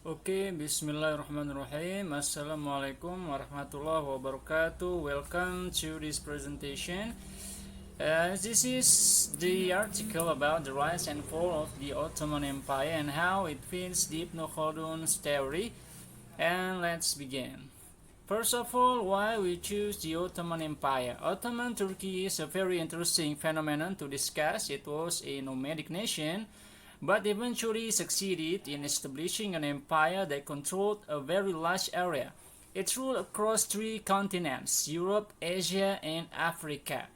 Okay, Bismillahirrahmanirrahim. Assalamualaikum warahmatullahi wabarakatuh. Welcome to this presentation. This is the article about the rise and fall of the Ottoman Empire and how it fits the Ibnu Khaldun's theory. And let's begin. First of all, why we choose the Ottoman Empire. Ottoman Turkey is a very interesting phenomenon to discuss. It was a nomadic nation, but eventually succeeded in establishing an empire that controlled a very large area. It ruled across three continents: Europe, Asia, and Africa.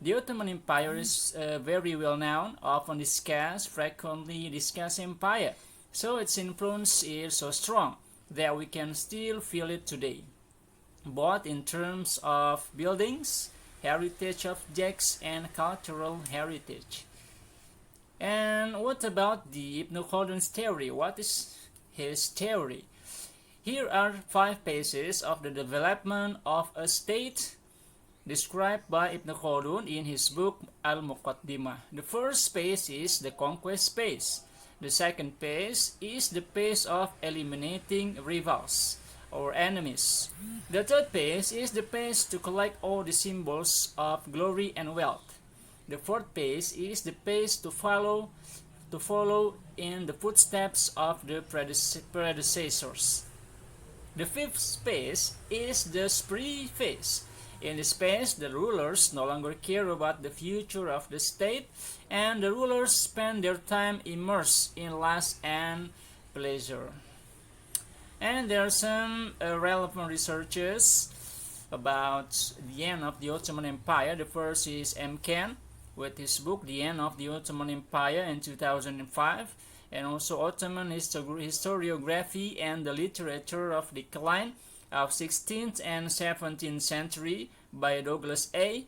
The Ottoman Empire is very well known, often discussed, frequently discussed empire, so its influence is so strong that we can still feel it today, both in terms of buildings, heritage objects, and cultural heritage. And what about the Ibn Khaldun's theory? What is his theory? Here are 5 phases of the development of a state described by Ibn Khaldun in his book Al-Muqaddimah. The first phase is the conquest phase. The second phase is the phase of eliminating rivals or enemies. The third phase is the phase to collect all the symbols of glory and wealth. The fourth phase is the phase to follow in the footsteps of the predecessors. The fifth phase is the spree phase. In this phase, the rulers no longer care about the future of the state, and the rulers spend their time immersed in lust and pleasure. And there are some relevant researches about the end of the Ottoman Empire. The first is M. Ken with his book The End of the Ottoman Empire in 2005, and also Ottoman Historiography and the Literature of Decline of 16th and 17th Century by Douglas A.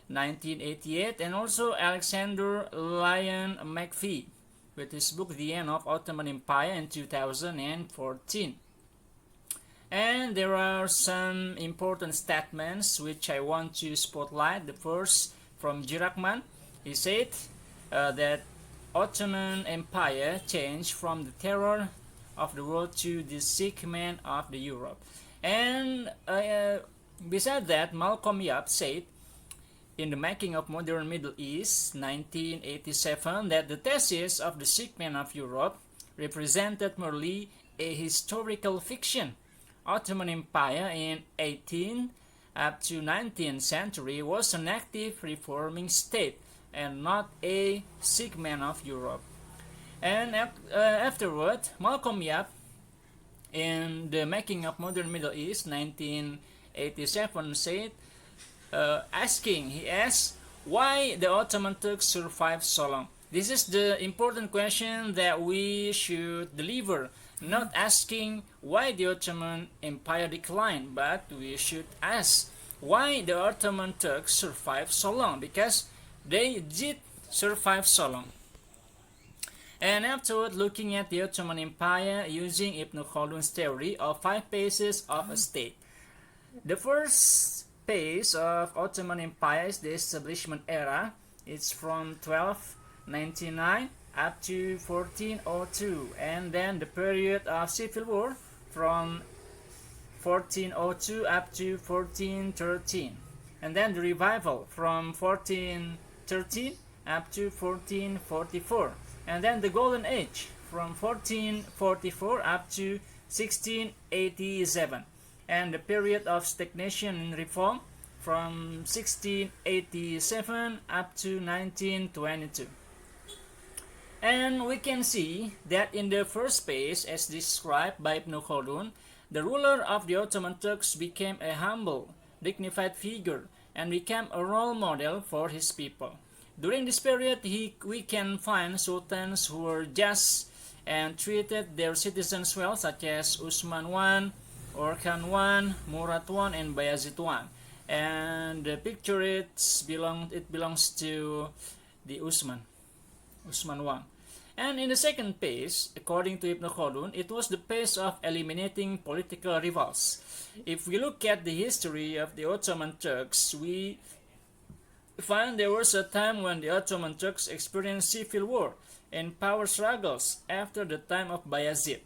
1988, and also Alexander Lyon McPhee with his book The End of Ottoman Empire in 2014. And there are some important statements which I want to spotlight. The first from Jirakman. He said that Ottoman Empire changed from the terror of the world to the sick man of the Europe. And beside that, Malcolm Yap said in The Making of Modern Middle East 1987 that the thesis of the sick man of Europe represented merely a historical fiction. Ottoman Empire in 18th up to 19th century was an active reforming state and not a sick man of Europe. And afterward, Malcolm Yap in The Making of Modern Middle East 1987 said, he asked why the Ottoman Turks survived so long. This is the important question that we should deliver, not asking why the Ottoman Empire declined, but we should ask why the Ottoman Turks survived so long, because they did survive so long. And afterward, looking at the Ottoman Empire using Ibn Khaldun's theory of 5 phases of a state. The first phase of Ottoman Empire is the establishment era. It's from 1299 up to 1402, and then the period of civil war from 1402 up to 1413, and then the revival from 1413 up to 1444, and then the golden age from 1444 up to 1687, and the period of stagnation and reform from 1687 up to 1922. And we can see that in the first phase, as described by Ibn Khaldun, the ruler of the Ottoman Turks became a humble, dignified figure and became a role model for his people. During this period, we can find sultans who were just and treated their citizens well, such as Usman I, Orkhan I, Murad I, and Bayazid I. And the picture belongs to the Usman I. And in the second phase, according to Ibn Khaldun, it was the phase of eliminating political rivals. If we look at the history of the Ottoman Turks, we find there was a time when the Ottoman Turks experienced civil war and power struggles after the time of Bayazid.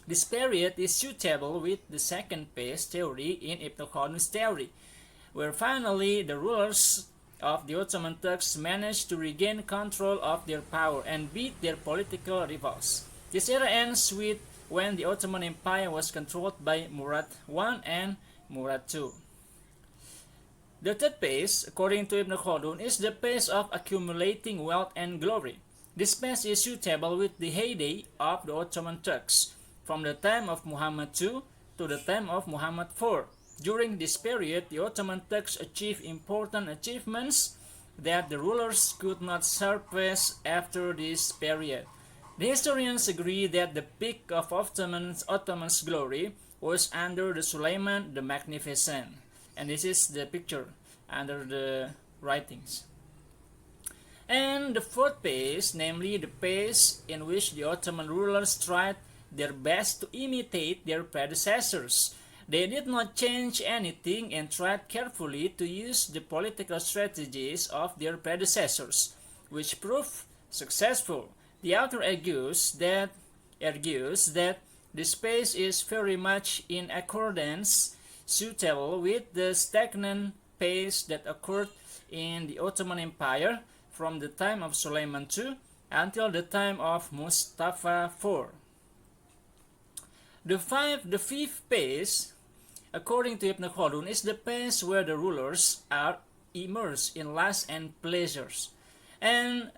This period is suitable with the second phase theory in Ibnu Khaldun's theory, where finally the rulers of the Ottoman Turks managed to regain control of their power and beat their political rivals. This era ends with when the Ottoman Empire was controlled by Murad I and Murad II. The third phase, according to Ibn Khaldun, is the phase of accumulating wealth and glory. This phase is suitable with the heyday of the Ottoman Turks, from the time of Muhammad II to the time of Muhammad IV. During this period, the Ottoman Turks achieved important achievements that the rulers could not surpass after this period. The historians agree that the peak of Ottoman's glory was under the Suleiman the Magnificent. And this is the picture under the writings. And the fourth phase, namely the phase in which the Ottoman rulers tried their best to imitate their predecessors. They did not change anything and tried carefully to use the political strategies of their predecessors, which proved successful. The author argues that this phase is very much in accordance suitable with the stagnant phase that occurred in the Ottoman Empire from the time of Suleiman II until the time of Mustafa IV. The fifth phase, according to Ibn Khaldun, is the phase where the rulers are immersed in lust and pleasures, and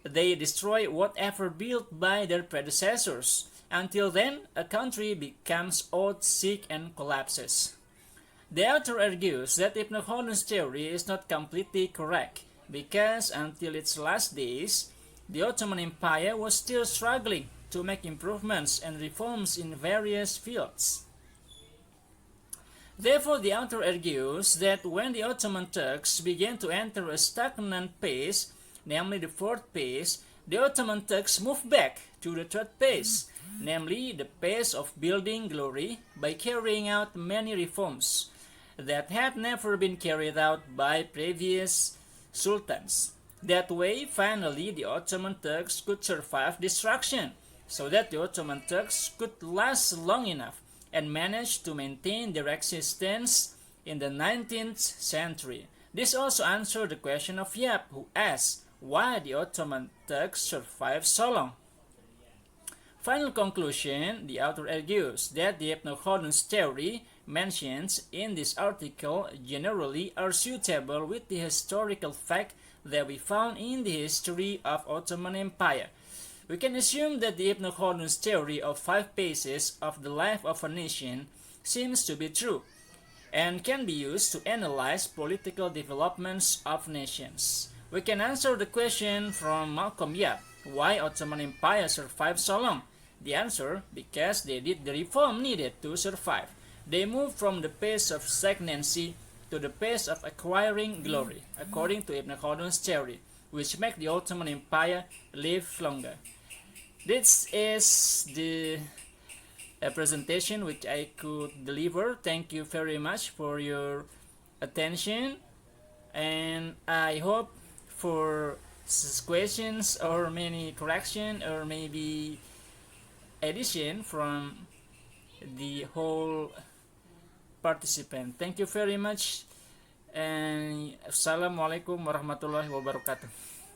they destroy whatever built by their predecessors. Until then, a country becomes old, sick, and collapses. The author argues that Ibn Khaldun's theory is not completely correct, because until its last days, the Ottoman Empire was still struggling to make improvements and reforms in various fields. Therefore, the author argues that when the Ottoman Turks began to enter a stagnant phase, namely the fourth phase, the Ottoman Turks moved back to the third phase, namely the phase of building glory by carrying out many reforms that had never been carried out by previous sultans. That way, finally, the Ottoman Turks could survive destruction, so that the Ottoman Turks could last long enough and manage to maintain their existence in the 19th century. This also answered the question of Yap, who asked why the Ottoman Turks survived so long. Final conclusion, the author argues that the Ibn Khaldun's theory mentions in this article generally are suitable with the historical fact that we found in the history of Ottoman Empire. We can assume that the Ibn Khaldun's theory of 5 phases of the life of a nation seems to be true, and can be used to analyze political developments of nations. We can answer the question from Malcolm Yap, why Ottoman Empire survived so long? The answer, because they did the reform needed to survive. They moved from the phase of stagnancy to the phase of acquiring glory, according to Ibn Khaldun's theory, which make the Ottoman Empire live longer. This is the presentation which I could deliver. Thank you very much for your attention, and I hope for questions or many correction or maybe addition from the whole participant. Thank you very much, and Assalamualaikum warahmatullahi wabarakatuh.